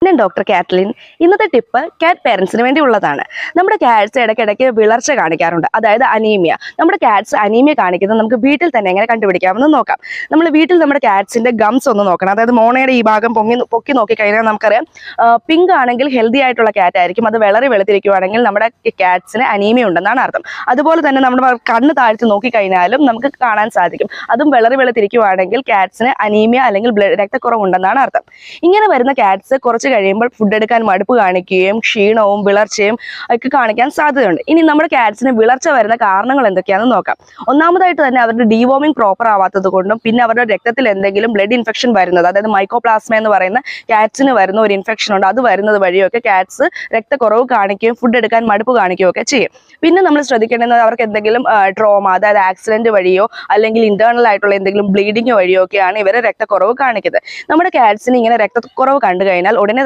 ഞാൻ doctor Catlin. ഇന്നത്തെ tip കാറ്റ് പേരൻസിന് വേണ്ടി ഉള്ളതാണ്. നമ്മുടെ കാറ്റ്സ് ഇടയ്ക്കിടയ്ക്ക് വിളർച്ച കാണിക്കാറുണ്ട്, അതായത് അനീമിയ. നമ്മുടെ കാറ്റ്സ് അനീമിയ കാണിക്കുന്നത് നമുക്ക് വീട്ടിൽ തന്നെ എങ്ങനെ കണ്ടുപിടിക്കാമെന്ന് നോക്കാം. നമ്മൾ വീട്ടിൽ നമ്മുടെ കാറ്റ്സിന്റെ ഗംസ് ഒന്ന് നോക്കണം. അതായത് മോണയുടെ ഈ ഭാഗം പൊക്കി നോക്കിക്കഴിഞ്ഞാൽ നമുക്കറിയാം, പിങ്ക് ആണെങ്കിൽ ഹെൽത്തി ആയിട്ടുള്ള കാറ്റ് ആയിരിക്കും. അത് വളരെ വെളുത്തിരിക്കുവാണെങ്കിൽ നമ്മുടെ കാറ്റ്സിന് അനീമിയ ഉണ്ടെന്നാണ് അർത്ഥം. അതുപോലെ തന്നെ നമ്മുടെ കണ്ണ് താഴ്ത്തി നോക്കിക്കഴിഞ്ഞാലും നമുക്ക് കാണാൻ സാധിക്കും, അതും വളരെ വെളുത്തിരിക്കുവാണെങ്കിൽ കാറ്റ്സിന് അനീമിയ അല്ലെങ്കിൽ രക്തക്കുറവ് ഉണ്ടെന്നാണ് അർത്ഥം. ഇങ്ങനെ വരുന്ന കാറ്റ്സ് കുറച്ച് കഴിയുമ്പോൾ ഫുഡ് എടുക്കാൻ മടുപ്പ് കാണിക്കുകയും ക്ഷീണവും വിളർച്ചയും ഒക്കെ കാണിക്കാൻ സാധ്യതയുണ്ട്. ഇനി നമ്മുടെ കാറ്റ്സിന് വിളർച്ച വരുന്ന കാരണങ്ങൾ എന്തൊക്കെയാണെന്ന് നോക്കാം. ഒന്നാമതായിട്ട് തന്നെ അവരുടെ ഡീവോമിംഗ് പ്രോപ്പർ ആവാത്തത് കൊണ്ടും, പിന്നെ അവരുടെ രക്തത്തിൽ എന്തെങ്കിലും ബ്ലഡ് ഇൻഫെക്ഷൻ വരുന്നത്, അതായത് മൈക്കോപ്ലാസ്മ എന്ന് പറയുന്ന കാറ്റ്സിന് വരുന്ന ഒരു ഇൻഫെക്ഷൻ ഉണ്ട്, അത് വരുന്നത് വഴിയൊക്കെ കാറ്റ്സ് രക്തക്കുറവ് കാണിക്കുകയും ഫുഡ് എടുക്കാൻ മടുപ്പ് കാണിക്കുകയും ഒക്കെ ചെയ്യും. പിന്നെ നമ്മൾ ശ്രദ്ധിക്കേണ്ടത് അവർക്ക് എന്തെങ്കിലും ട്രോമ, അതായത് ആക്സിഡന്റ് വഴിയോ അല്ലെങ്കിൽ ഇന്റേണൽ ആയിട്ടുള്ള എന്തെങ്കിലും ബ്ലീഡിങ് വഴിയോ ഒക്കെയാണ് ഇവരെ രക്തക്കുറവ് കാണിക്കുന്നത്. നമ്മുടെ കാറ്റ്സിന് ഇങ്ങനെ രക്തക്കുറവ് കണ്ടു കഴിഞ്ഞാൽ ഉടനെ